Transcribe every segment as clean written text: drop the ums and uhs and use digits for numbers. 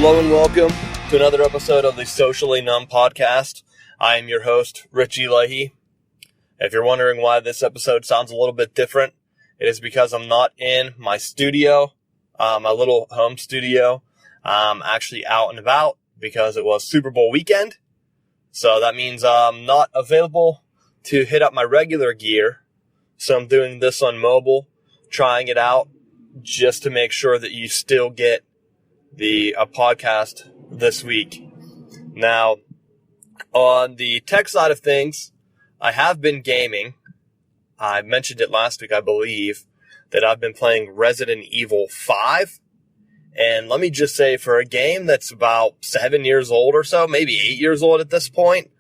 Hello and welcome to another episode of the Socially Numb Podcast. I am your host, Richie Leahey. If you're wondering why this episode sounds a little bit different, it is because I'm not in my studio, my little home studio. I'm actually out and about because it was Super Bowl weekend. So that means I'm not available to hit up my regular gear. So I'm doing this on mobile, trying it out just to make sure that you still get a podcast this week. Now, on the tech side of things, I have been gaming. I mentioned it last week, I believe, that I've been playing Resident Evil 5. And let me just say, for a game that's about 7 years old or so, maybe 8 years old at this point,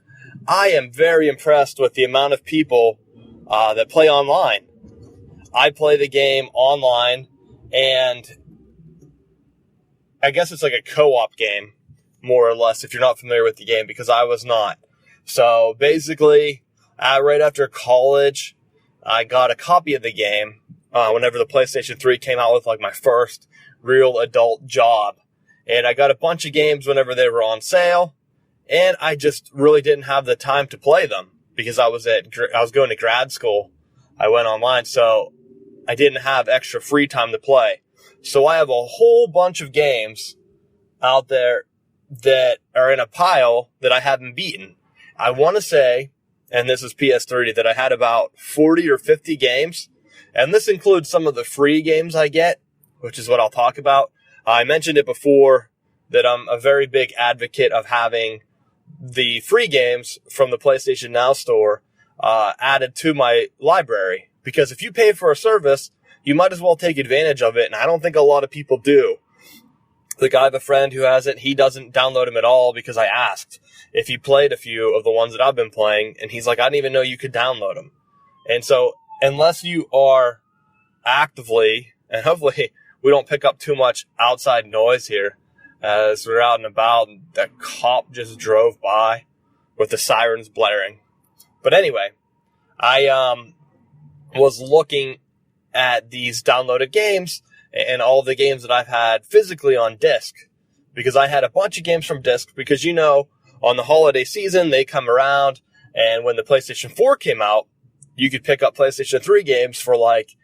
I am very impressed with the amount of people that play online. I play the game online, and I guess it's like a co-op game, more or less, if you're not familiar with the game, because I was not. So basically, right after college, I got a copy of the game whenever the PlayStation 3 came out with like my first real adult job. And I got a bunch of games whenever they were on sale, and I just really didn't have the time to play them because I was going to grad school. I went online, so I didn't have extra free time to play. So I have a whole bunch of games out there that are in a pile that I haven't beaten. I want to say, and this is PS3, that I had about 40 or 50 games. And this includes some of the free games I get, which is what I'll talk about. I mentioned it before that I'm a very big advocate of having the free games from the PlayStation Now store added to my library. Because if you pay for a service, you might as well take advantage of it, and I don't think a lot of people do. Like, I have a friend who has it. He doesn't download them at all because I asked if he played a few of the ones that I've been playing, and he's like, I didn't even know you could download them. And so, unless you are actively, and hopefully we don't pick up too much outside noise here, as we're out and about, and that cop just drove by with the sirens blaring. But anyway, I was looking at these downloaded games and all the games that I've had physically on disc, because I had a bunch of games from disc, because, you know, on the holiday season, they come around, and when the PlayStation 4 came out, you could pick up PlayStation 3 games for like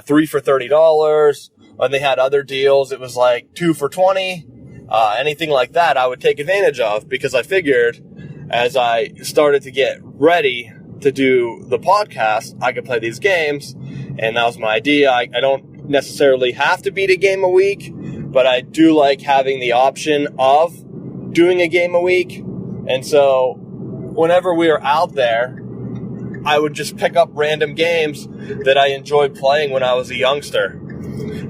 3 for $30, and they had other deals. It was like 2 for $20, anything like that I would take advantage of, because I figured as I started to get ready to do the podcast, I could play these games. And that was my idea. I don't necessarily have to beat a game a week, but I do like having the option of doing a game a week. And so whenever we were out there, I would just pick up random games that I enjoyed playing when I was a youngster.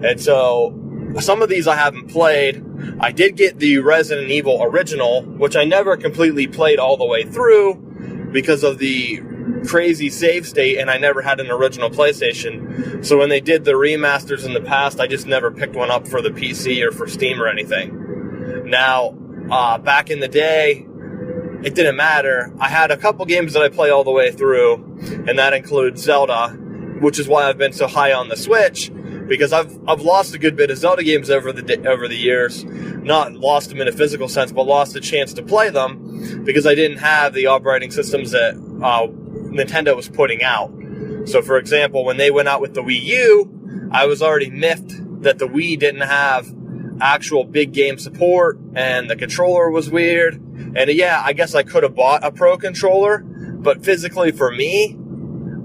And so some of these I haven't played. I did get the Resident Evil original, which I never completely played all the way through because of the crazy save state, and I never had an original PlayStation. So when they did the remasters in the past, I just never picked one up for the PC or for Steam or anything. Now, back in the day, it didn't matter. I had a couple games that I play all the way through, and that includes Zelda, which is why I've been so high on the Switch, because I've lost a good bit of Zelda games over the years. Not lost them in a physical sense, but lost the chance to play them because I didn't have the operating systems that Nintendo was putting out. So, for example, when they went out with the Wii U, I was already miffed that the Wii didn't have actual big game support, and the controller was weird. And yeah, I guess I could have bought a Pro controller, but physically for me,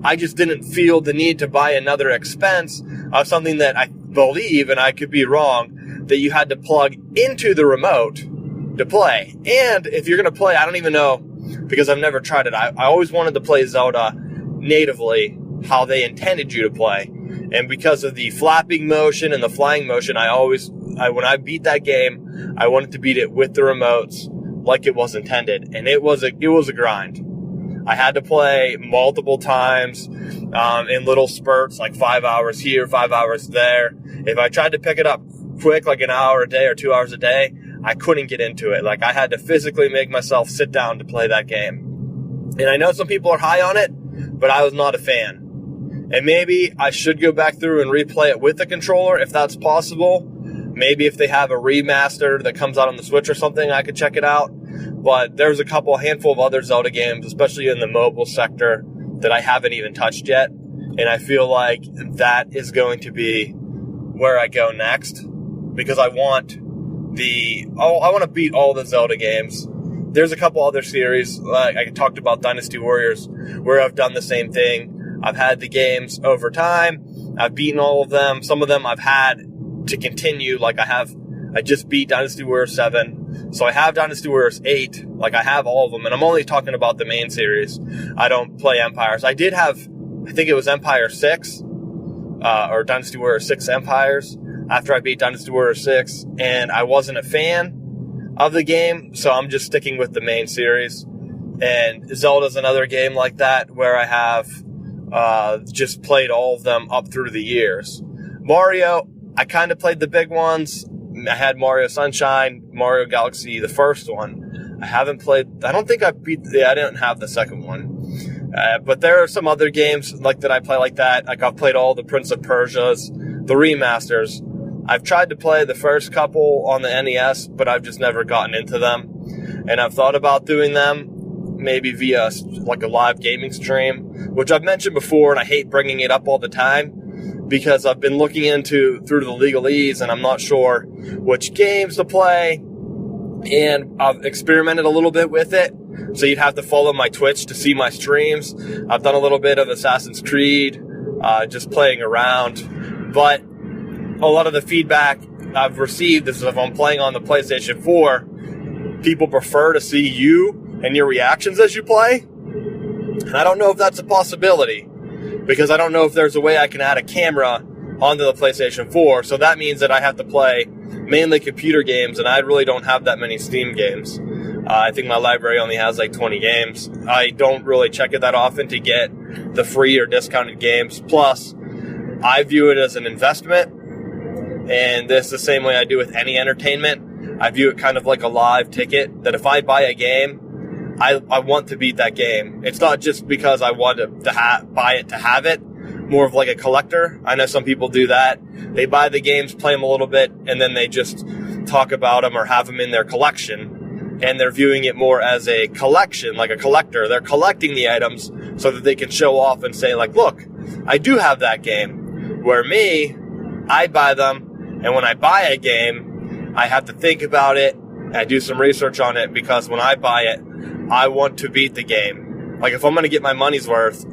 I just didn't feel the need to buy another expense of something that I believe, and I could be wrong, that you had to plug into the remote to play. And if you're going to play, I don't even know, because I've never tried it. I always wanted to play Zelda natively, how they intended you to play. And because of the flapping motion and the flying motion, when I beat that game, I wanted to beat it with the remotes like it was intended. And it was a grind. I had to play multiple times in little spurts, like 5 hours here, 5 hours there. If I tried to pick it up quick, like an hour a day or 2 hours a day, I couldn't get into it. Like, I had to physically make myself sit down to play that game. And I know some people are high on it, but I was not a fan. And maybe I should go back through and replay it with the controller if that's possible. Maybe if they have a remaster that comes out on the Switch or something, I could check it out. But there's a handful of other Zelda games, especially in the mobile sector, that I haven't even touched yet. And I feel like that is going to be where I go next, because I want to beat all the Zelda games. There's a couple other series, like I talked about Dynasty Warriors, where I've done the same thing. I've had the games over time. I've beaten all of them. Some of them I've had to continue, like I just beat Dynasty Warriors 7. So I have Dynasty Warriors 8. Like, I have all of them, and I'm only talking about the main series. I don't play Empires. I did have, I think it was Empire 6, or Dynasty Warriors 6 Empires, after I beat Dynasty Warriors 6, and I wasn't a fan of the game, so I'm just sticking with the main series. And Zelda's another game like that, where I have just played all of them up through the years. Mario, I kind of played the big ones. I had Mario Sunshine, Mario Galaxy, the first one. I haven't played, I don't think I didn't have the second one. But there are some other games like that I play like that. Like, I've played all the Prince of Persia's, the remasters. I've tried to play the first couple on the NES, but I've just never gotten into them. And I've thought about doing them maybe via like a live gaming stream, which I've mentioned before, and I hate bringing it up all the time because I've been looking through the legalese, and I'm not sure which games to play. And I've experimented a little bit with it. So you'd have to follow my Twitch to see my streams. I've done a little bit of Assassin's Creed, just playing around. But a lot of the feedback I've received is if I'm playing on the PlayStation 4, people prefer to see you and your reactions as you play. And I don't know if that's a possibility, because I don't know if there's a way I can add a camera onto the PlayStation 4. So that means that I have to play mainly computer games, and I really don't have that many Steam games. I think my library only has like 20 games. I don't really check it that often to get the free or discounted games. Plus, I view it as an investment, and this is the same way I do with any entertainment. I view it kind of like a live ticket, that if I buy a game, I want to beat that game. It's not just because I want to buy it to have it, more of like a collector. I know some people do that. They buy the games, play them a little bit, and then they just talk about them or have them in their collection. And they're viewing it more as a collection, like a collector. They're collecting the items so that they can show off and say, like, look, I do have that game. Where me, I buy them, and when I buy a game, I have to think about it, I do some research on it, because when I buy it, I want to beat the game. Like, if I'm going to get my money's worth,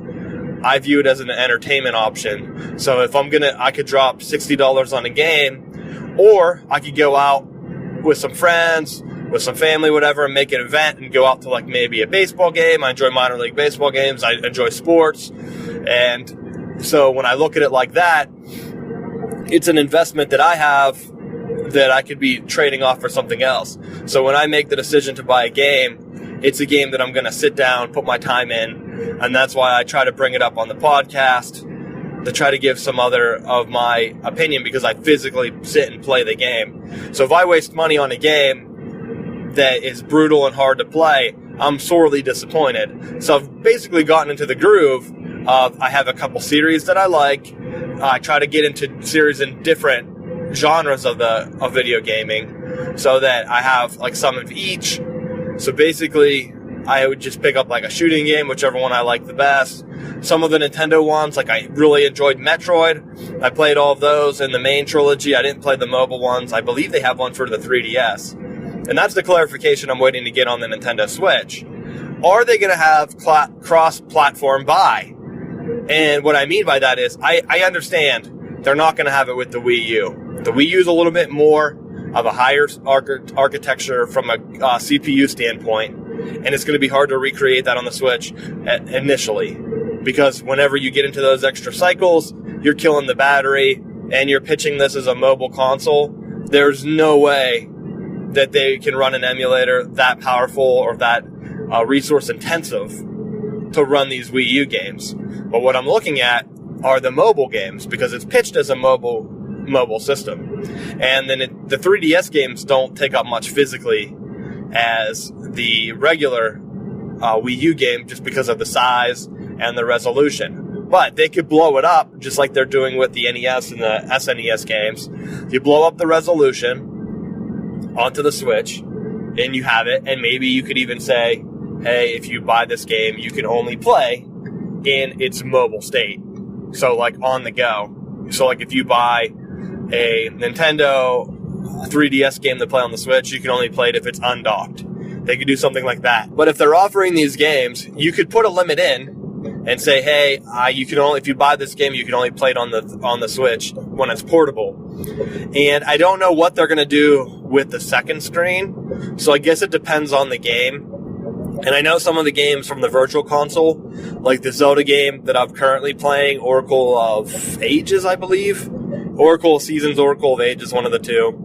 I view it as an entertainment option. So if I could drop $60 on a game, or I could go out with some friends, with some family, whatever, and make an event and go out to like maybe a baseball game. I enjoy minor league baseball games. I enjoy sports. And so when I look at it like that, it's an investment that I have that I could be trading off for something else. So when I make the decision to buy a game, it's a game that I'm going to sit down, put my time in. And that's why I try to bring it up on the podcast, to try to give some other of my opinion, because I physically sit and play the game. So if I waste money on a game that is brutal and hard to play, I'm sorely disappointed. So I've basically gotten into the groove of, I have a couple series that I like. I try to get into series in different genres of video gaming, so that I have like some of each. So basically, I would just pick up like a shooting game, whichever one I like the best. Some of the Nintendo ones, like I really enjoyed Metroid. I played all of those in the main trilogy. I didn't play the mobile ones. I believe they have one for the 3DS. And that's the clarification I'm waiting to get on the Nintendo Switch. Are they going to have cross-platform buy? And what I mean by that is, I understand they're not going to have it with the Wii U. The Wii U is a little bit more of a higher architecture from a CPU standpoint, and it's going to be hard to recreate that on the Switch initially, because whenever you get into those extra cycles, you're killing the battery, and you're pitching this as a mobile console. There's no way that they can run an emulator that powerful or that resource intensive to run these Wii U games. But what I'm looking at are the mobile games, because it's pitched as a mobile system. And then the 3DS games don't take up much physically as the regular Wii U game, just because of the size and the resolution. but they could blow it up just like they're doing with the NES and the SNES games. You blow up the resolution onto the Switch, and you have it, and maybe you could even say, hey, if you buy this game, you can only play in its mobile state. So, like, on the go. So, like, if you buy a Nintendo 3DS game to play on the Switch, you can only play it if it's undocked. They could do something like that. But if they're offering these games, you could put a limit in and say, hey, you can only, if you buy this game, you can only play it on the Switch when it's portable. And I don't know what they're going to do with the second screen. So I guess it depends on the game. And I know some of the games from the Virtual Console, like the Zelda game that I'm currently playing, Oracle of Ages, I believe. Oracle of Seasons, Oracle of Ages, one of the two.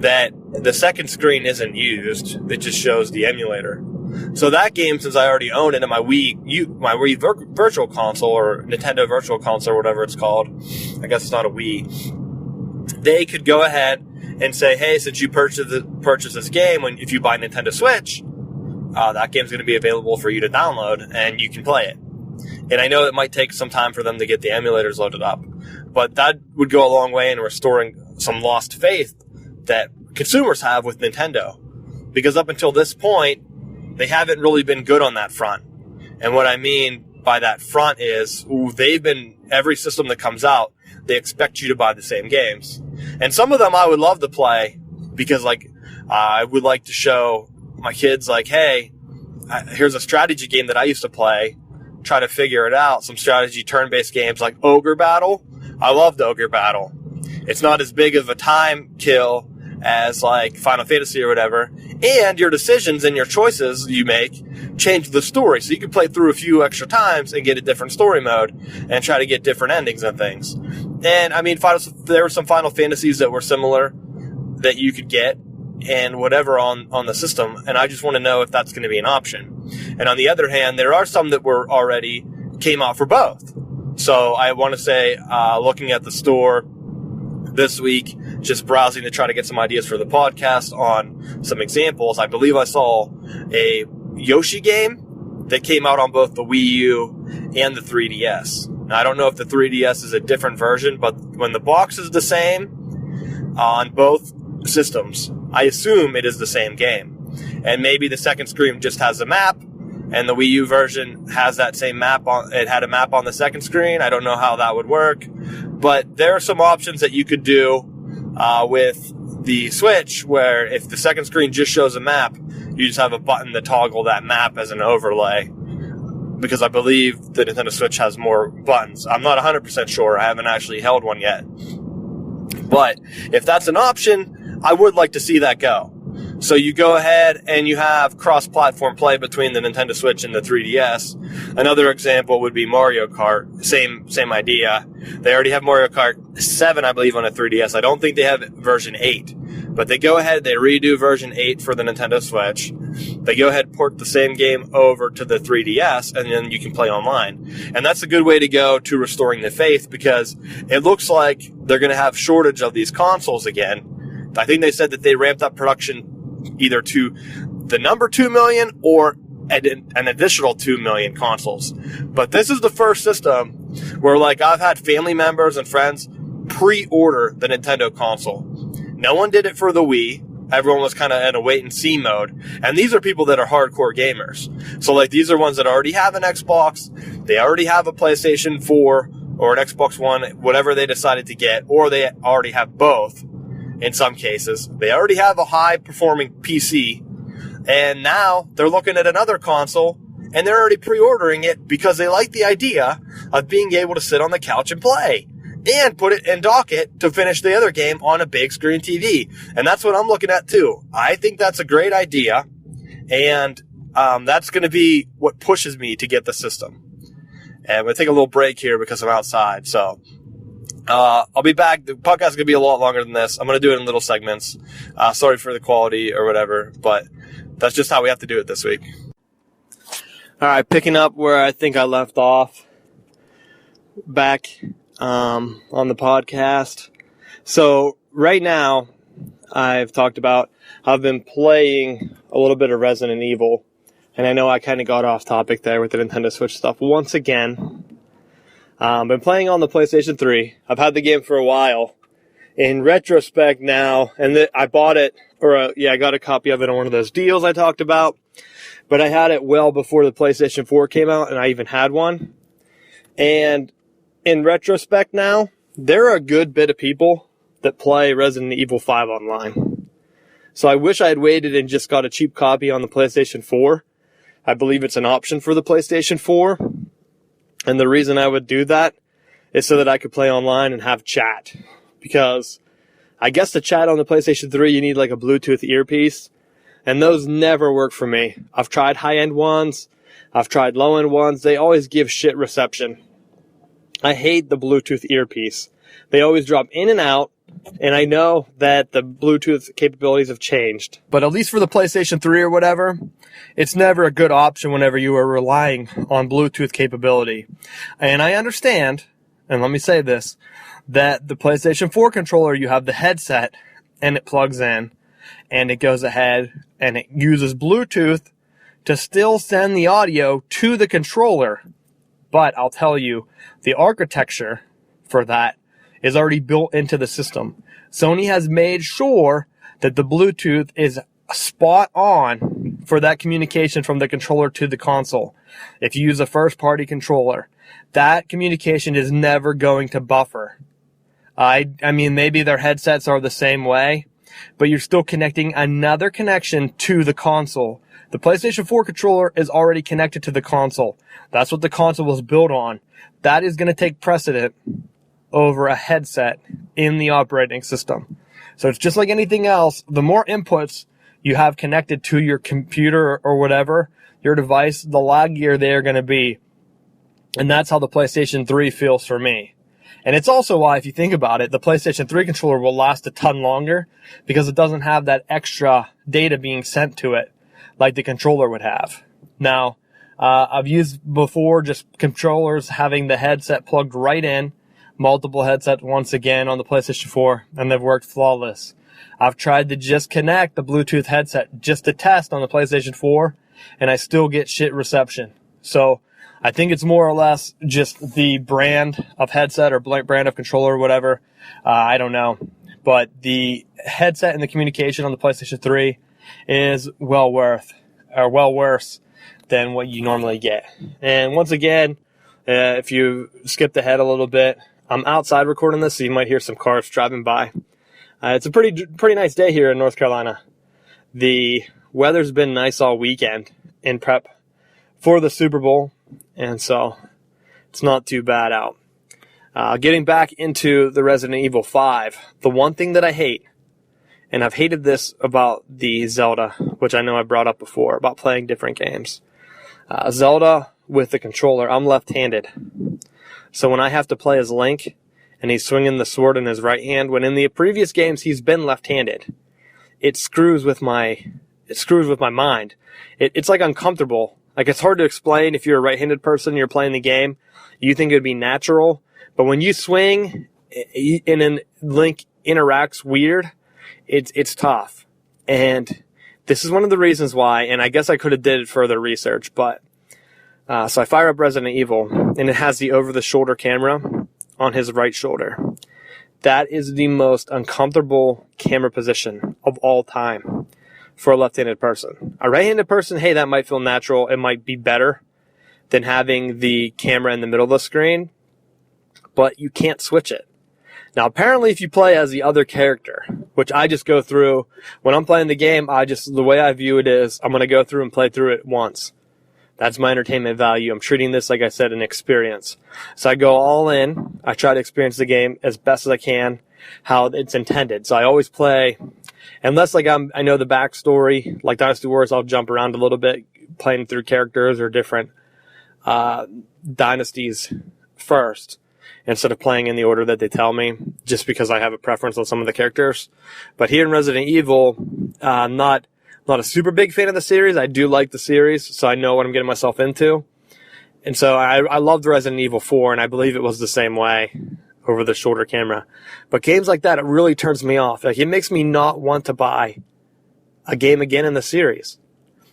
That the second screen isn't used. It just shows the emulator. So that game, since I already own it in my Wii Virtual Console, or Nintendo Virtual Console, or whatever it's called. I guess it's not a Wii. They could go ahead and say, hey, since you purchase this game, if you buy Nintendo Switch, that game's going to be available for you to download, and you can play it. And I know it might take some time for them to get the emulators loaded up, but that would go a long way in restoring some lost faith that consumers have with Nintendo. Because up until this point, they haven't really been good on that front. And what I mean by that front is, every system that comes out, they expect you to buy the same games. And some of them I would love to play, because, like, I would like to show my kids, like, hey, here's a strategy game that I used to play, try to figure it out. Some strategy turn-based games like Ogre Battle. I loved Ogre Battle. It's not as big of a time kill as, like, Final Fantasy or whatever, and your decisions and your choices you make change the story, so you can play through a few extra times and get a different story mode and try to get different endings and things. And I mean, there were some Final Fantasies that were similar that you could get and whatever on the system, and I just want to know if that's going to be an option. And on the other hand, there are some that came out for both. So I want to say, looking at the store this week, just browsing to try to get some ideas for the podcast on some examples, I believe I saw a Yoshi game that came out on both the Wii U and the 3DS. Now, I don't know if the 3DS is a different version, but when the box is the same on both systems, I assume it is the same game. And maybe the second screen just has a map, and the Wii U version has that same map. It had a map on the second screen. I don't know how that would work. But there are some options that you could do with the Switch, where if the second screen just shows a map, you just have a button to toggle that map as an overlay. Because I believe the Nintendo Switch has more buttons. I'm not 100% sure. I haven't actually held one yet. But if that's an option, I would like to see that go. So you go ahead and you have cross-platform play between the Nintendo Switch and the 3DS. Another example would be Mario Kart. Same idea. They already have Mario Kart 7, I believe, on a 3DS. I don't think they have version 8. But they go ahead, they redo version 8 for the Nintendo Switch. They go ahead and port the same game over to the 3DS, and then you can play online. And that's a good way to go to restoring the faith, because it looks like they're going to have shortage of these consoles again. I think they said that they ramped up production either to the number 2 million or an additional 2 million consoles. But this is the first system where, like, I've had family members and friends pre-order the Nintendo console. No one did it for the Wii. Everyone was kind of in a wait-and-see mode. And these are people that are hardcore gamers. So, like, these are ones that already have an Xbox, they already have a PlayStation 4 or an Xbox One, whatever they decided to get, or they already have both. In some cases, they already have a high-performing PC, and now they're looking at another console, and they're already pre-ordering it because they like the idea of being able to sit on the couch and play, and put it and dock it to finish the other game on a big screen TV. And that's what I'm looking at too. I think that's a great idea, and that's going to be what pushes me to get the system. And I'm going to take a little break here because I'm outside, so I'll be back. The podcast is going to be a lot longer than this. I'm going to do it in little segments. Sorry for the quality or whatever, but that's just how we have to do it this week. All right, picking up where I think I left off back on the podcast. So right now, I've talked about I've been playing a little bit of Resident Evil, and I know I kind of got off topic there with the Nintendo Switch stuff once again. Been playing on the PlayStation 3. I've had the game for a while. In retrospect now, and I bought it, I got a copy of it on one of those deals I talked about. But I had it well before the PlayStation 4 came out, and I even had one. And in retrospect now, there are a good bit of people that play Resident Evil 5 online. So I wish I had waited and just got a cheap copy on the PlayStation 4. I believe it's an option for the PlayStation 4. And the reason I would do that is so that I could play online and have chat. Because I guess to chat on the PlayStation 3, you need like a Bluetooth earpiece. And those never work for me. I've tried high-end ones. I've tried low-end ones. They always give shit reception. I hate the Bluetooth earpiece. They always drop in and out. And I know that the Bluetooth capabilities have changed. But at least for the PlayStation 3 or whatever, it's never a good option whenever you are relying on Bluetooth capability. And I understand, and let me say this, that the PlayStation 4 controller, you have the headset, and it plugs in, and it goes ahead, and it uses Bluetooth to still send the audio to the controller. But I'll tell you, the architecture for that is already built into the system. Sony has made sure that the Bluetooth is spot on for that communication from the controller to the console. If you use a first-party controller, that communication is never going to buffer. I mean, maybe their headsets are the same way, but you're still connecting another connection to the console. The PlayStation 4 controller is already connected to the console. That's what the console was built on. That is going to take precedent over a headset in the operating system. So it's just like anything else. The more inputs you have connected to your computer or whatever, your device, the laggier they are going to be. And that's how the PlayStation 3 feels for me. And it's also why, if you think about it, the PlayStation 3 controller will last a ton longer because it doesn't have that extra data being sent to it like the controller would have. Now, I've used before just controllers having the headset plugged right in, multiple headsets once again on the PlayStation 4, and they've worked flawless. I've tried to just connect the Bluetooth headset just to test on the PlayStation 4, and I still get shit reception. So I think it's more or less just the brand of headset or brand of controller or whatever. I don't know. But the headset and the communication on the PlayStation 3 is well worse than what you normally get. And once again, if you skipped ahead a little bit, I'm outside recording this, so you might hear some cars driving by. It's a pretty nice day here in North Carolina. The weather's been nice all weekend in prep for the Super Bowl. And so it's not too bad out. Getting back into the Resident Evil 5, the one thing that I hate, and I've hated this about the Zelda, which I know I brought up before, about playing different games. Zelda with the controller, I'm left-handed. So when I have to play as Link, and he's swinging the sword in his right hand, when in the previous games he's been left-handed, it screws with my mind. It's like uncomfortable. Like, it's hard to explain if you're a right-handed person and you're playing the game. You think it would be natural. But when you swing and then Link interacts weird, it's tough. And this is one of the reasons why, and I guess I could have did further research, but so I fire up Resident Evil, and it has the over-the-shoulder camera on his right shoulder. That is the most uncomfortable camera position of all time for a left-handed person. A right-handed person, hey, that might feel natural. It might be better than having the camera in the middle of the screen, but you can't switch it. Now, apparently, if you play as the other character, which I just go through, when I'm playing the game, the way I view it is, I'm going to go through and play through it once. That's my entertainment value. I'm treating this, like I said, an experience. So I go all in. I try to experience the game as best as I can, how it's intended. So I always play, unless like I know the backstory, like Dynasty Wars, I'll jump around a little bit, playing through characters or different dynasties first, instead of playing in the order that they tell me, just because I have a preference on some of the characters. But here in Resident Evil, not a super big fan of the series. I do like the series, so I know what I'm getting myself into. And so I loved Resident Evil 4, and I believe it was the same way over the shoulder camera. But games like that, it really turns me off. Like, it makes me not want to buy a game again in the series.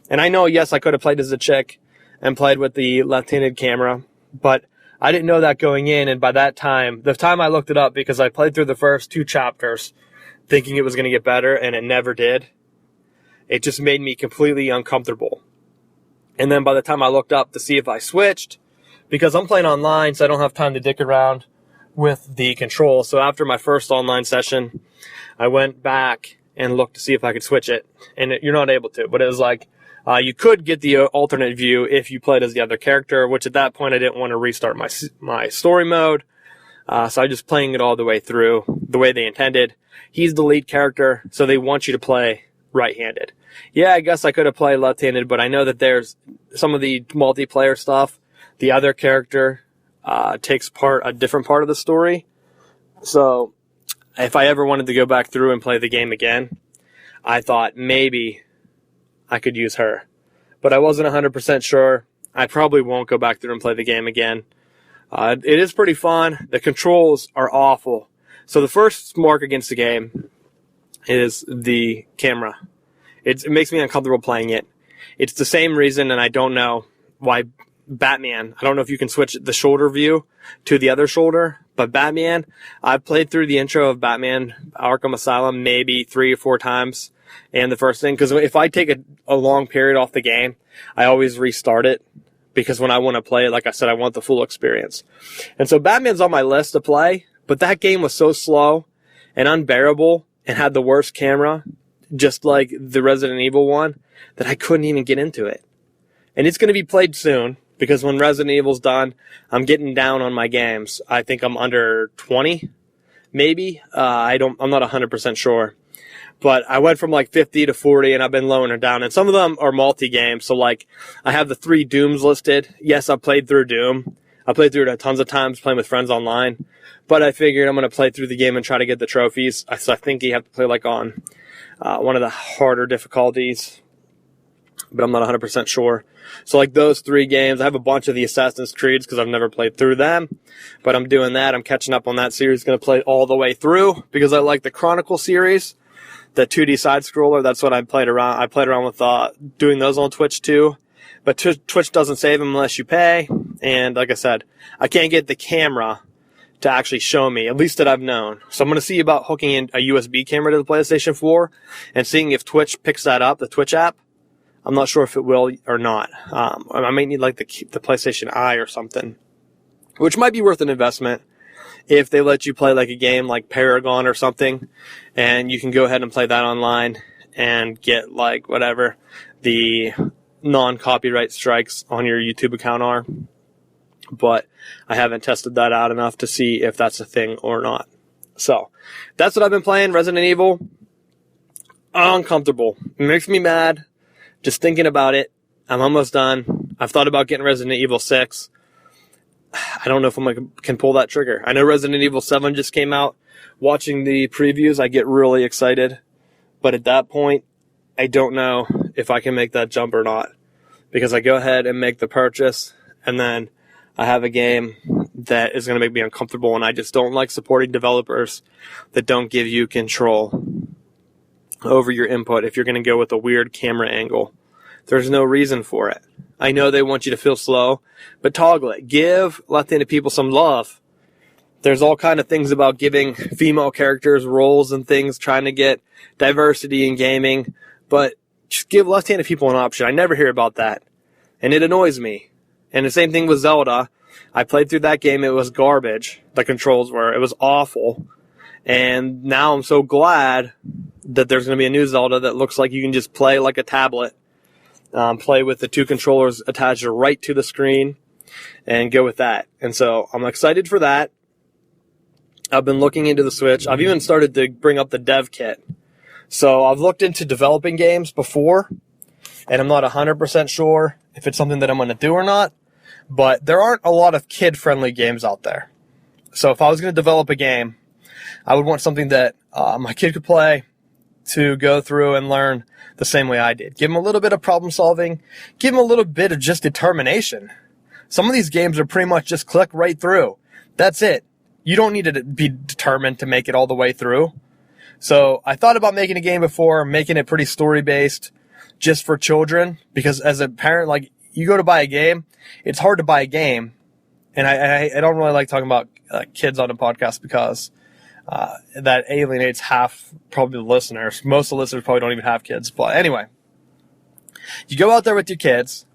And I know, yes, I could have played as a chick and played with the left-handed camera, but I didn't know that going in, and by that time, the time I looked it up, because I played through the first 2 chapters thinking it was going to get better, and it never did. It just made me completely uncomfortable. And then by the time I looked up to see if I switched, because I'm playing online, so I don't have time to dick around with the controls. So after my first online session, I went back and looked to see if I could switch it. And you're not able to, but it was like, you could get the alternate view if you played as the other character, which at that point I didn't want to restart my story mode. So I was just playing it all the way through the way they intended. He's the lead character, so they want you to play right-handed. Yeah, I guess I could have played left-handed, but I know that there's some of the multiplayer stuff. The other character takes a different part of the story. So if I ever wanted to go back through and play the game again, I thought maybe I could use her. But I wasn't 100% sure. I probably won't go back through and play the game again. It is pretty fun. The controls are awful. So the first mark against the game is the camera. It makes me uncomfortable playing it. It's the same reason, and I don't know why Batman, I don't know if you can switch the shoulder view to the other shoulder, but Batman, I've played through the intro of Batman Arkham Asylum maybe 3 or 4 times. And the first thing, because if I take a long period off the game, I always restart it, because when I want to play it, like I said, I want the full experience. And so Batman's on my list to play, but that game was so slow and unbearable and had the worst camera, just like the Resident Evil one, that I couldn't even get into it. And it's going to be played soon, because when Resident Evil's done, I'm getting down on my games. I think I'm under 20, maybe. I'm not 100% sure. But I went from like 50 to 40, and I've been lowering it down. And some of them are multi-games. So like, I have the 3 Dooms listed. Yes, I've played through Doom. I played through it tons of times playing with friends online. But I figured I'm going to play through the game and try to get the trophies. So I think you have to play like on one of the harder difficulties. But I'm not 100% sure. So like those 3 games, I have a bunch of the Assassin's Creeds because I've never played through them. But I'm doing that. I'm catching up on that series. Going to play all the way through because I like the Chronicle series. The 2D side scroller, that's what I played around. I played around with doing those on Twitch too. But Twitch doesn't save them unless you pay. And like I said, I can't get the camera to actually show me, at least that I've known. So I'm going to see about hooking in a USB camera to the PlayStation 4 and seeing if Twitch picks that up, the Twitch app. I'm not sure if it will or not. I might need like the PlayStation Eye or something, which might be worth an investment if they let you play like a game like Paragon or something, and you can go ahead and play that online and get like whatever the non-copyright strikes on your YouTube account are. But I haven't tested that out enough to see if that's a thing or not. So that's what I've been playing, Resident Evil. Uncomfortable. It makes me mad just thinking about it. I'm almost done. I've thought about getting Resident Evil 6. I don't know if I can pull that trigger. I know Resident Evil 7 just came out. Watching the previews, I get really excited. But at that point, I don't know if I can make that jump or not. Because I go ahead and make the purchase, and then I have a game that is going to make me uncomfortable, and I just don't like supporting developers that don't give you control over your input if you're going to go with a weird camera angle. There's no reason for it. I know they want you to feel slow, but toggle it. Give left-handed people some love. There's all kind of things about giving female characters roles and things, trying to get diversity in gaming, but just give left-handed people an option. I never hear about that, and it annoys me. And the same thing with Zelda. I played through that game. It was garbage. The controls were. It was awful. And now I'm so glad that there's going to be a new Zelda that looks like you can just play like a tablet. Play with the 2 controllers attached right to the screen and go with that. And so I'm excited for that. I've been looking into the Switch. I've even started to bring up the dev kit. So I've looked into developing games before, and I'm not 100% sure if it's something that I'm going to do or not. But there aren't a lot of kid-friendly games out there. So if I was going to develop a game, I would want something that my kid could play to go through and learn the same way I did. Give him a little bit of problem solving. Give him a little bit of just determination. Some of these games are pretty much just click right through. That's it. You don't need to be determined to make it all the way through. So I thought about making a game before, making it pretty story-based just for children. Because as a parent, like, you go to buy a game, it's hard to buy a game and I don't really like talking about kids on a podcast because that alienates half probably the listeners. Most of the listeners probably don't even have kids. But anyway, you go out there with your kids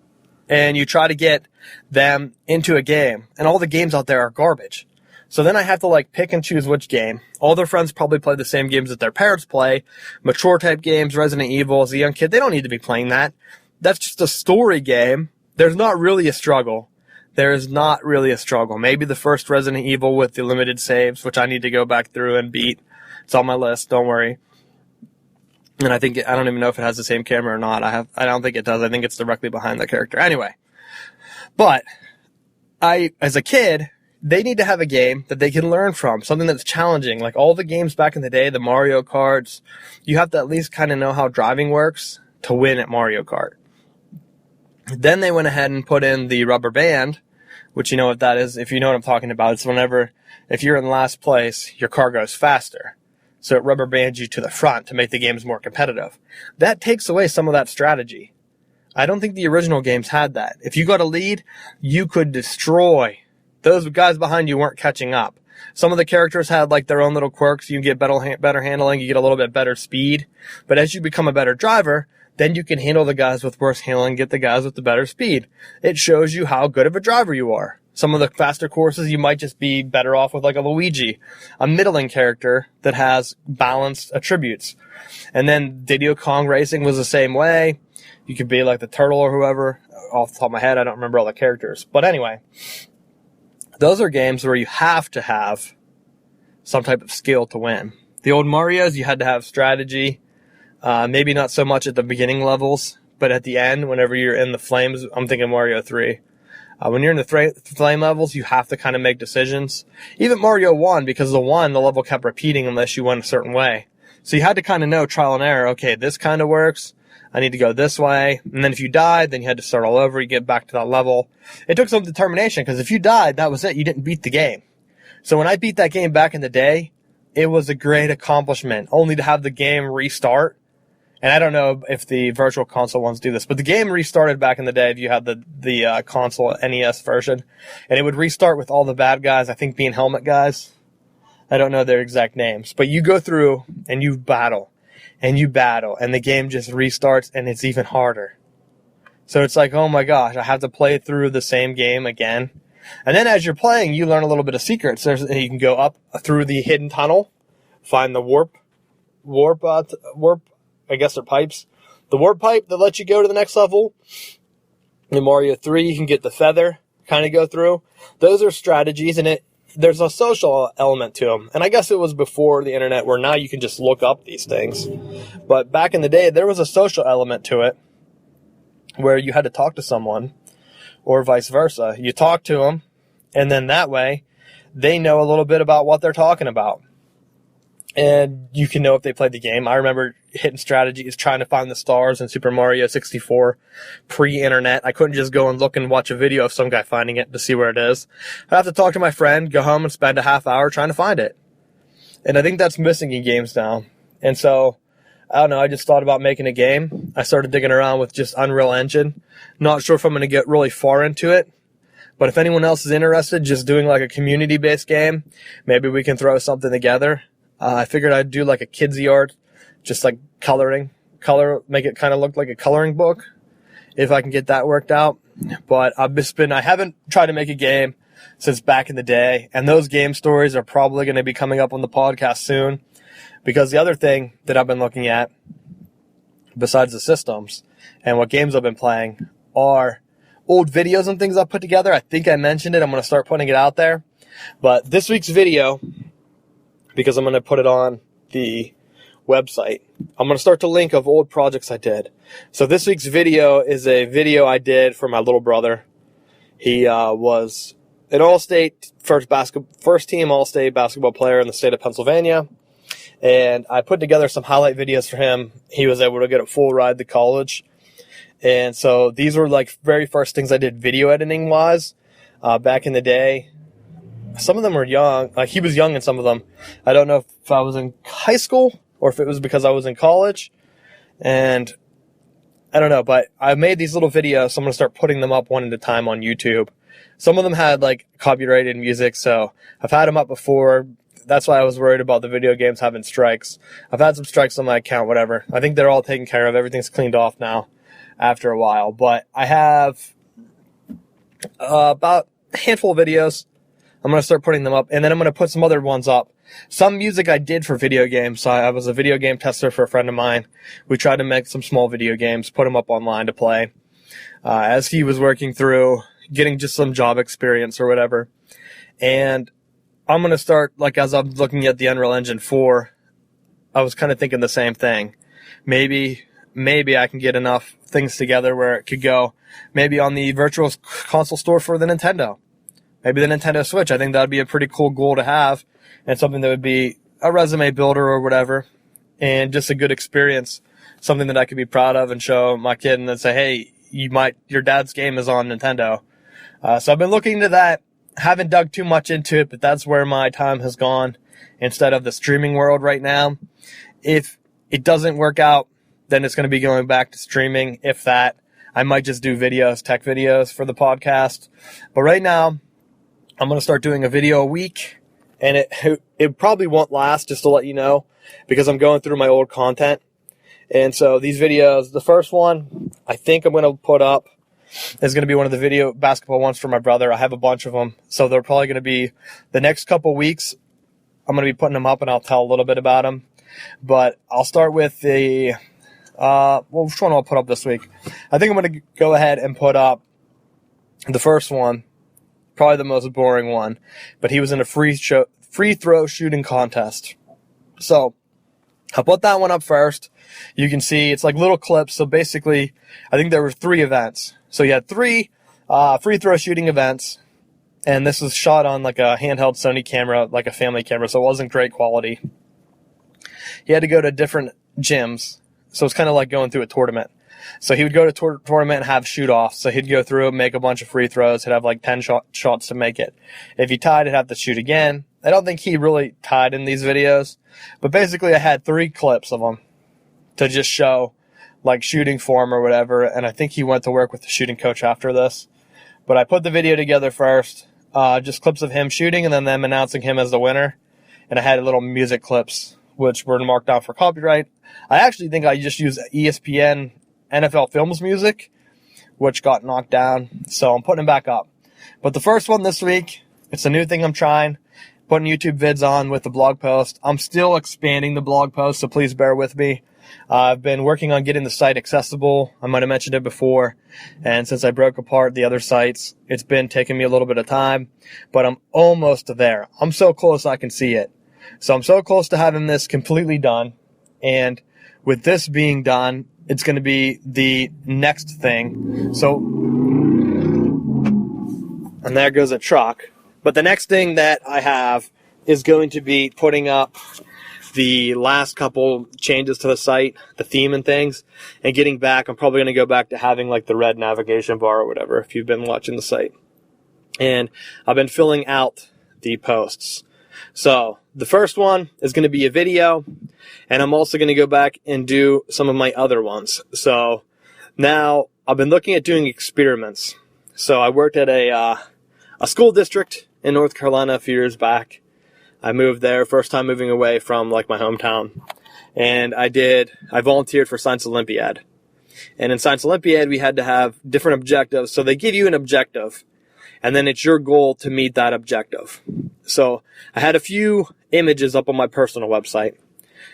and you try to get them into a game, and all the games out there are garbage. So then I have to pick and choose which game. All their friends probably play the same games that their parents play. Mature type games, Resident Evil. As a young kid, they don't need to be playing that. That's just a story game. There's not really a struggle. There is not really a struggle. Maybe the first Resident Evil with the limited saves, which I need to go back through and beat. It's on my list, don't worry. And I don't even know if it has the same camera or not. I don't think it does. I think it's directly behind the character. Anyway. But as a kid, they need to have a game that they can learn from, something that's challenging. Like all the games back in the day, the Mario Karts, you have to at least kind of know how driving works to win at Mario Kart. Then they went ahead and put in the rubber band, which you know what that is. If you know what I'm talking about, it's if you're in last place, your car goes faster. So it rubber bands you to the front to make the games more competitive. That takes away some of that strategy. I don't think the original games had that. If you got a lead, you could destroy. Those guys behind you weren't catching up. Some of the characters had their own little quirks. You get better handling, you get a little bit better speed. But as you become a better driver, then you can handle the guys with worse handling, get the guys with the better speed. It shows you how good of a driver you are. Some of the faster courses, you might just be better off with a Luigi, a middling character that has balanced attributes. And then Diddy Kong Racing was the same way. You could be like the Turtle or whoever. Off the top of my head, I don't remember all the characters. But anyway, those are games where you have to have some type of skill to win. The old Marios, you had to have strategy. Maybe not so much at the beginning levels, but at the end, whenever you're in the flames, I'm thinking Mario 3. When you're in the flame levels, you have to kind of make decisions. Even Mario 1, because the level kept repeating unless you went a certain way. So you had to kind of know trial and error. Okay, this kind of works. I need to go this way. And then if you died, then you had to start all over. You get back to that level. It took some determination, because if you died, that was it. You didn't beat the game. So when I beat that game back in the day, it was a great accomplishment, only to have the game restart. And I don't know if the virtual console ones do this, but the game restarted back in the day if you had the console NES version. And it would restart with all the bad guys, I think being helmet guys. I don't know their exact names. But you go through and you battle. And you battle. And the game just restarts and it's even harder. So it's oh my gosh, I have to play through the same game again. And then as you're playing, you learn a little bit of secrets. You can go up through the hidden tunnel, find the warp, I guess they're pipes. The warp pipe that lets you go to the next level. In Mario 3, you can get the feather, kind of go through. Those are strategies, and there's a social element to them. And I guess it was before the internet, where now you can just look up these things. But back in the day, there was a social element to it, where you had to talk to someone, or vice versa. You talk to them, and then that way, they know a little bit about what they're talking about. And you can know if they played the game. I remember hitting strategies, trying to find the stars in Super Mario 64, pre-internet. I couldn't just go and look and watch a video of some guy finding it to see where it is. I have to talk to my friend, go home and spend a half hour trying to find it. And I think that's missing in games now. And so, I don't know, I just thought about making a game. I started digging around with just Unreal Engine. Not sure if I'm going to get really far into it. But if anyone else is interested, just doing a community-based game, maybe we can throw something together. I figured I'd do a kidsy art, just make it kind of look like a coloring book, if I can get that worked out. But I haven't tried to make a game since back in the day, and those game stories are probably going to be coming up on the podcast soon, because the other thing that I've been looking at, besides the systems and what games I've been playing, are old videos and things I put together. I think I mentioned it. I'm going to start putting it out there. But this week's video, because I'm going to put it on the website, I'm going to start to link of old projects I did. So this week's video is a video I did for my little brother. He was an all-state first team all-state basketball player in the state of Pennsylvania. And I put together some highlight videos for him. He was able to get a full ride to college. And so these were very first things I did video editing wise back in the day. Some of them were young. He was young in some of them. I don't know if I was in high school or if it was because I was in college. And I don't know, but I made these little videos, so I'm going to start putting them up one at a time on YouTube. Some of them had like copyrighted music, so I've had them up before. That's why I was worried about the video games having strikes. I've had some strikes on my account, whatever. I think they're all taken care of. Everything's cleaned off now after a while. But I have about a handful of videos. I'm going to start putting them up, and then I'm going to put some other ones up. Some music I did for video games. So I was a video game tester for a friend of mine. We tried to make some small video games, put them up online to play as he was working through getting just some job experience or whatever. And I'm going to start, like, as I'm looking at the Unreal Engine 4, I was kind of thinking the same thing. Maybe I can get enough things together where it could go maybe on the virtual console store for the Nintendo. Maybe the Nintendo Switch. I think that would be a pretty cool goal to have, and something that would be a resume builder or whatever, and just a good experience, something that I could be proud of and show my kid and then say, hey, your dad's game is on Nintendo. So I've been looking into that. Haven't dug too much into it, but that's where my time has gone instead of the streaming world right now. If it doesn't work out, then it's going to be going back to streaming. If that, I might just do videos, tech videos for the podcast. But right now, I'm going to start doing a video a week, and it probably won't last, just to let you know, because I'm going through my old content. And so these videos, the first one I think I'm going to put up is going to be one of the video basketball ones for my brother. I have a bunch of them, so they're probably going to be the next couple weeks. I'm going to be putting them up, and I'll tell a little bit about them. But I'll start with the which one I'll put up this week. I think I'm going to go ahead and put up the first one, probably the most boring one. But he was in a free throw shooting contest. So I'll put that one up first. You can see it's like little clips. So basically, I think there were 3 events. So you had 3 free throw shooting events, and this was shot on like a handheld Sony camera, like a family camera, so it wasn't great quality. He had to go to different gyms, so it's kind of like going through a tournament. So he would go to tournament and have shoot-offs. So he'd go through and make a bunch of free throws. He'd have like 10 shots to make it. If he tied, he'd have to shoot again. I don't think he really tied in these videos, but basically I had 3 clips of him to just show like shooting form or whatever, and I think he went to work with the shooting coach after this. But I put the video together first, just clips of him shooting and then them announcing him as the winner, and I had little music clips which were marked down for copyright. I actually think I just used ESPN NFL Films music, which got knocked down, so I'm putting it back up. But the first one this week, it's a new thing I'm trying, putting YouTube vids on with the blog post. I'm still expanding the blog post, so please bear with me. I've been working on getting the site accessible. I might have mentioned it before. And since I broke apart the other sites, it's been taking me a little bit of time, but I'm almost there. I'm so close I can see it. So I'm so close to having this completely done. And with this being done, it's going to be the next thing. So, and there goes a truck. But the next thing that I have is going to be putting up the last couple changes to the site, the theme and things, and getting back. I'm probably going to go back to having like the red navigation bar or whatever if you've been watching the site. And I've been filling out the posts. So the first one is going to be a video, and I'm also going to go back and do some of my other ones. So now I've been looking at doing experiments. So I worked at a school district in North Carolina a few years back. I moved there, first time moving away from like my hometown. And I volunteered for Science Olympiad. And in Science Olympiad, we had to have different objectives. So they give you an objective, and then it's your goal to meet that objective. So I had a few images up on my personal website,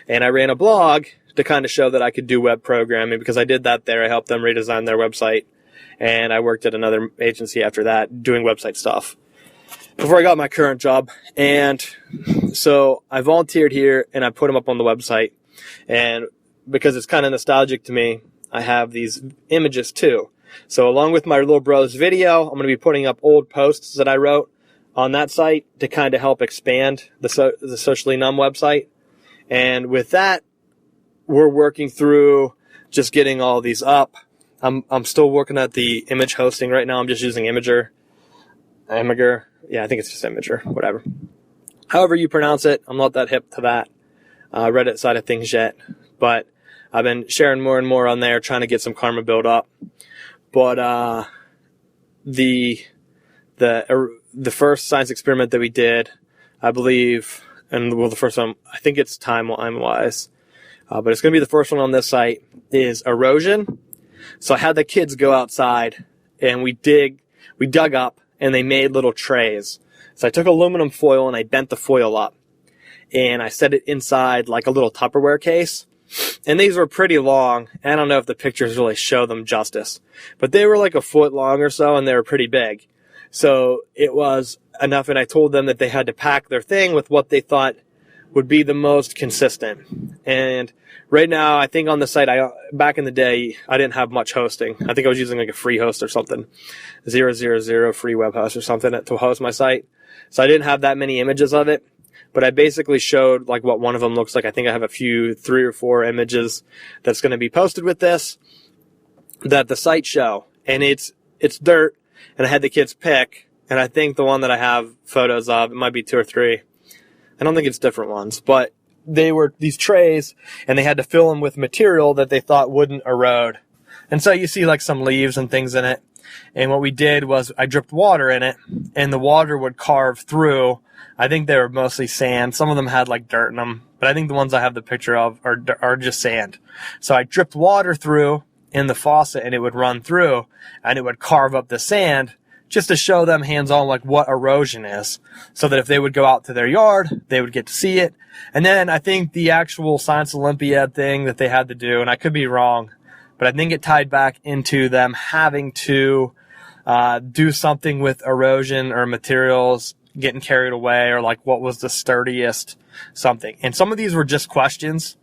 and I ran a blog to kind of show that I could do web programming, because I did that there. I helped them redesign their website, and I worked at another agency after that doing website stuff before I got my current job. And so I volunteered here, and I put them up on the website. And because it's kind of nostalgic to me, I have these images too. So along with my little bro's video, I'm going to be putting up old posts that I wrote on that site to kind of help expand the Socially Numb website. And with that, we're working through just getting all these up. I'm still working at the image hosting right now. I'm just using Imager. Yeah, I think it's just Imager, whatever. However you pronounce it, I'm not that hip to that Reddit side of things yet. But I've been sharing more and more on there, trying to get some karma built up. But the the first science experiment that we did, I believe, and well, the first one, I think it's time-wise, but it's going to be the first one on this site, is erosion. So I had the kids go outside, and we dug up, and they made little trays. So I took aluminum foil, and I bent the foil up, and I set it inside like a little Tupperware case. And these were pretty long. I don't know if the pictures really show them justice, but they were like a foot long or so, and they were pretty big. So it was enough, and I told them that they had to pack their thing with what they thought would be the most consistent. And right now, I think on the site, back in the day, I didn't have much hosting. I think I was using like a free host or something, 000 free web host or something to host my site. So I didn't have that many images of it, but I basically showed like what one of them looks like. I think I have 3 or 4 images that's going to be posted with this that the site show. And it's dirt. And I had the kids pick, and I think the one that I have photos of, it might be 2 or 3. I don't think it's different ones, but they were these trays, and they had to fill them with material that they thought wouldn't erode. And so you see like some leaves and things in it. And what we did was I dripped water in it, and the water would carve through. I think they were mostly sand. Some of them had like dirt in them, but I think the ones I have the picture of are just sand. So I dripped water through in the faucet, and it would run through, and it would carve up the sand just to show them hands-on like what erosion is, so that if they would go out to their yard, they would get to see it. And then I think the actual Science Olympiad thing that they had to do, and I could be wrong, but I think it tied back into them having to do something with erosion or materials getting carried away, or like what was the sturdiest something. And some of these were just questions,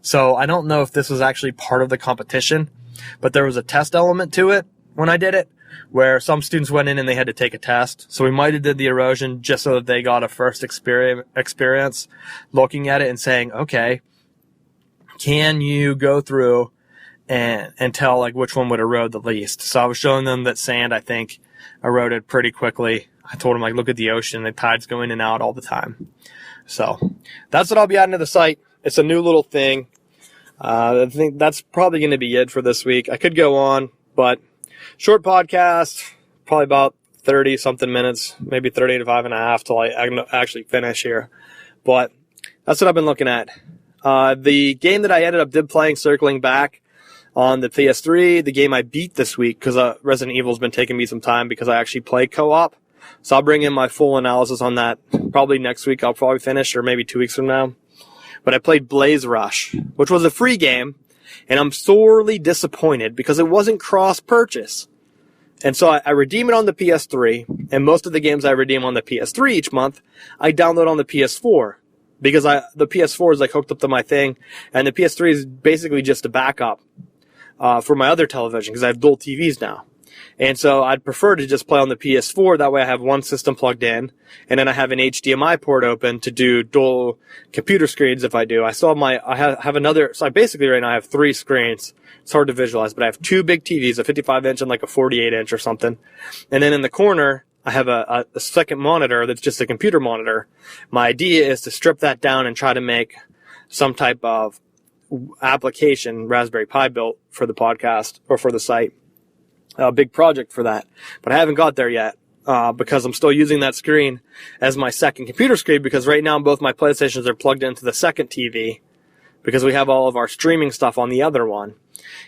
so I don't know if this was actually part of the competition. But there was a test element to it when I did it, where some students went in and they had to take a test. So we might have did the erosion just so that they got a first experience looking at it and saying, okay, can you go through and tell like which one would erode the least? So I was showing them that sand, I think, eroded pretty quickly. I told them, like, look at the ocean. The tides go in and out all the time. So that's what I'll be adding to the site. It's a new little thing. I think that's probably going to be it for this week. I could go on, but short podcast, probably about 30 something minutes, maybe 35 and a half till I actually finish here. But that's what I've been looking at. The game that I ended up playing, circling back on the PS3, the game I beat this week, because Resident Evil's been taking me some time because I actually play co-op. So I'll bring in my full analysis on that probably next week. I'll probably finish, or maybe 2 weeks from now. But I played Blaze Rush, which was a free game, and I'm sorely disappointed because it wasn't cross-purchase. And so I redeem it on the PS3, and most of the games I redeem on the PS3 each month, I download on the PS4. Because the PS4 is like hooked up to my thing, and the PS3 is basically just a backup for my other television, because I have dual TVs now. And so I'd prefer to just play on the PS4. That way I have one system plugged in, and then I have an HDMI port open to do dual computer screens if I do. I have another, so I basically right now I have 3 screens. It's hard to visualize, but I have 2 big TVs, a 55-inch and like a 48-inch or something. And then in the corner, I have a second monitor that's just a computer monitor. My idea is to strip that down and try to make some type of application, Raspberry Pi built for the podcast or for the site. A big project for that. But I haven't got there yet because I'm still using that screen as my second computer screen, because right now both my PlayStations are plugged into the second TV because we have all of our streaming stuff on the other one.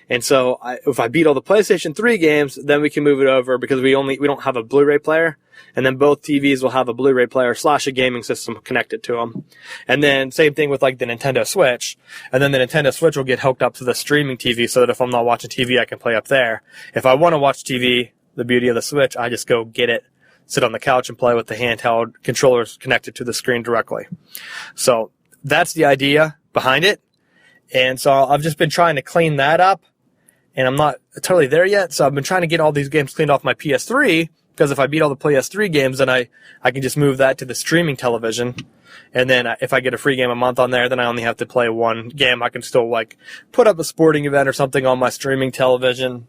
And so if I beat all the PlayStation 3 games, then we can move it over, because we don't have a Blu-ray player. And then both TVs will have a Blu-ray player / a gaming system connected to them. And then same thing with like the Nintendo Switch. And then the Nintendo Switch will get hooked up to the streaming TV so that if I'm not watching TV, I can play up there. If I want to watch TV, the beauty of the Switch, I just go get it, sit on the couch and play with the handheld controllers connected to the screen directly. So that's the idea behind it. And so I've just been trying to clean that up, and I'm not totally there yet. So I've been trying to get all these games cleaned off my PS3, because if I beat all the PS3 games, then I can just move that to the streaming television. And then if I get a free game a month on there, then I only have to play one game. I can still like put up a sporting event or something on my streaming television.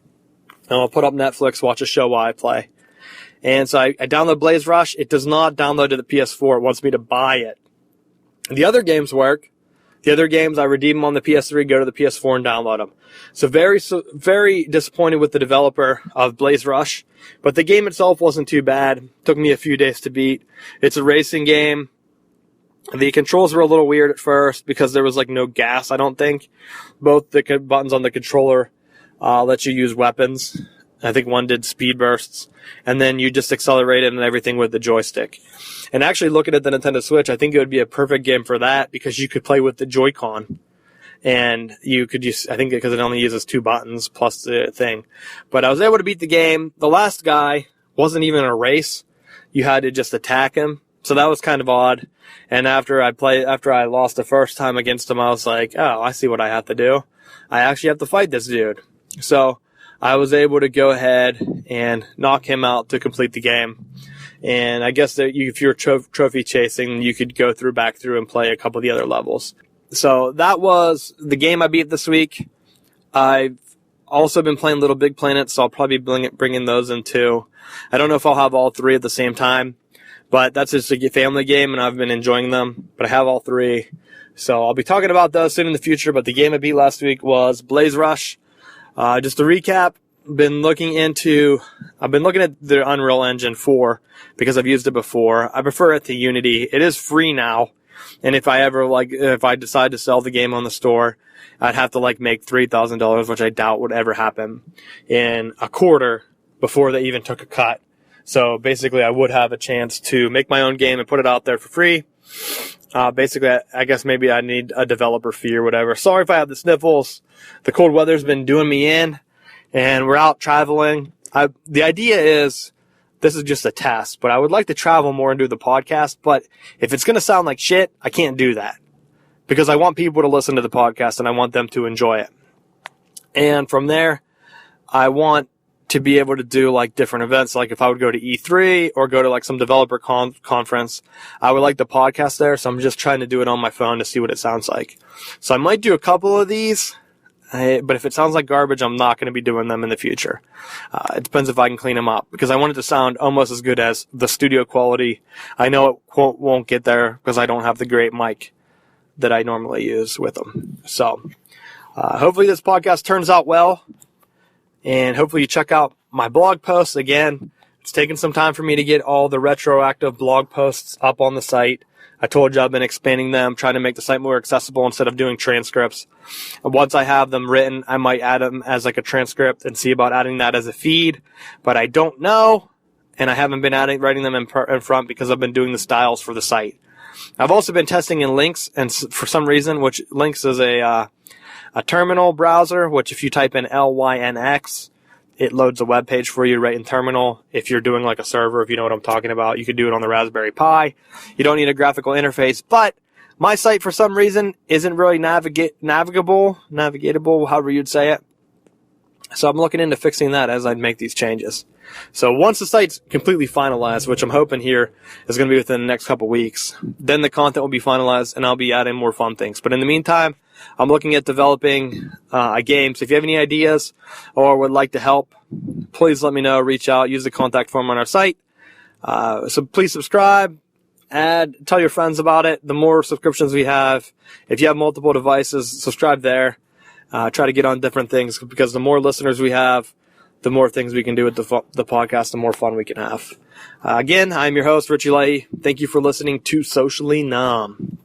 And I'll put up Netflix, watch a show while I play. And so I download Blaze Rush. It does not download to the PS4. It wants me to buy it. The other games work. The other games, I redeem them on the PS3, go to the PS4 and download them. So very disappointed with the developer of Blaze Rush, but the game itself wasn't too bad. Took me a few days to beat. It's a racing game. The controls were a little weird at first because there was like no gas, I don't think. Both the buttons on the controller let you use weapons. I think one did speed bursts, and then you just accelerated and everything with the joystick. And actually looking at the Nintendo Switch, I think it would be a perfect game for that because you could play with the Joy-Con. And you could use, I think because it only uses 2 buttons plus the thing. But I was able to beat the game. The last guy wasn't even a race. You had to just attack him. So that was kind of odd. And after I lost the first time against him, I was like, oh, I see what I have to do. I actually have to fight this dude. So I was able to go ahead and knock him out to complete the game. And I guess that if you're trophy chasing, you could go back through and play a couple of the other levels. So that was the game I beat this week. I've also been playing Little Big Planet, so I'll probably be bringing those in too. I don't know if I'll have all 3 at the same time, but that's just a family game, and I've been enjoying them. But I have all 3, so I'll be talking about those soon in the future. But the game I beat last week was Blaze Rush. Just to recap, I've been looking at the Unreal Engine 4 because I've used it before. I prefer it to Unity. It is free now. And if I decide to sell the game on the store, I'd have to make $3,000, which I doubt would ever happen, in a quarter before they even took a cut. So basically I would have a chance to make my own game and put it out there for free. Basically, I guess maybe I need a developer fee or whatever. Sorry if I have the sniffles. The cold weather's been doing me in, and we're out traveling. The idea is, this is just a test, but I would like to travel more and do the podcast. But if it's going to sound like shit, I can't do that because I want people to listen to the podcast and I want them to enjoy it. And from there, I want to be able to do different events. Like if I would go to E3 or go to some developer conference, I would like the podcast there. So I'm just trying to do it on my phone to see what it sounds like. So I might do a couple of these, but if it sounds like garbage, I'm not going to be doing them in the future. It depends if I can clean them up because I want it to sound almost as good as the studio quality. I know it won't get there because I don't have the great mic that I normally use with them. So hopefully this podcast turns out well. And hopefully you check out my blog posts. Again, it's taken some time for me to get all the retroactive blog posts up on the site. I told you I've been expanding them, trying to make the site more accessible instead of doing transcripts. And once I have them written, I might add them as a transcript and see about adding that as a feed. But I don't know, and I haven't been writing them in front because I've been doing the styles for the site. I've also been testing in Lynx, and for some reason, which Lynx is a terminal browser, which if you type in LYNX, it loads a web page for you right in terminal. If you're doing a server, if you know what I'm talking about, you could do it on the Raspberry Pi. You don't need a graphical interface, but my site for some reason isn't really navigatable, however you'd say it. So I'm looking into fixing that as I make these changes. So once the site's completely finalized, which I'm hoping here is going to be within the next couple weeks, then the content will be finalized and I'll be adding more fun things. But in the meantime, I'm looking at developing a game. So if you have any ideas or would like to help, please let me know. Reach out. Use the contact form on our site. So please subscribe. Tell your friends about it. The more subscriptions we have, if you have multiple devices, subscribe there. Try to get on different things because the more listeners we have, the more things we can do with the podcast, the more fun we can have. Again, I'm your host, Richie Leahey. Thank you for listening to Socially Numb.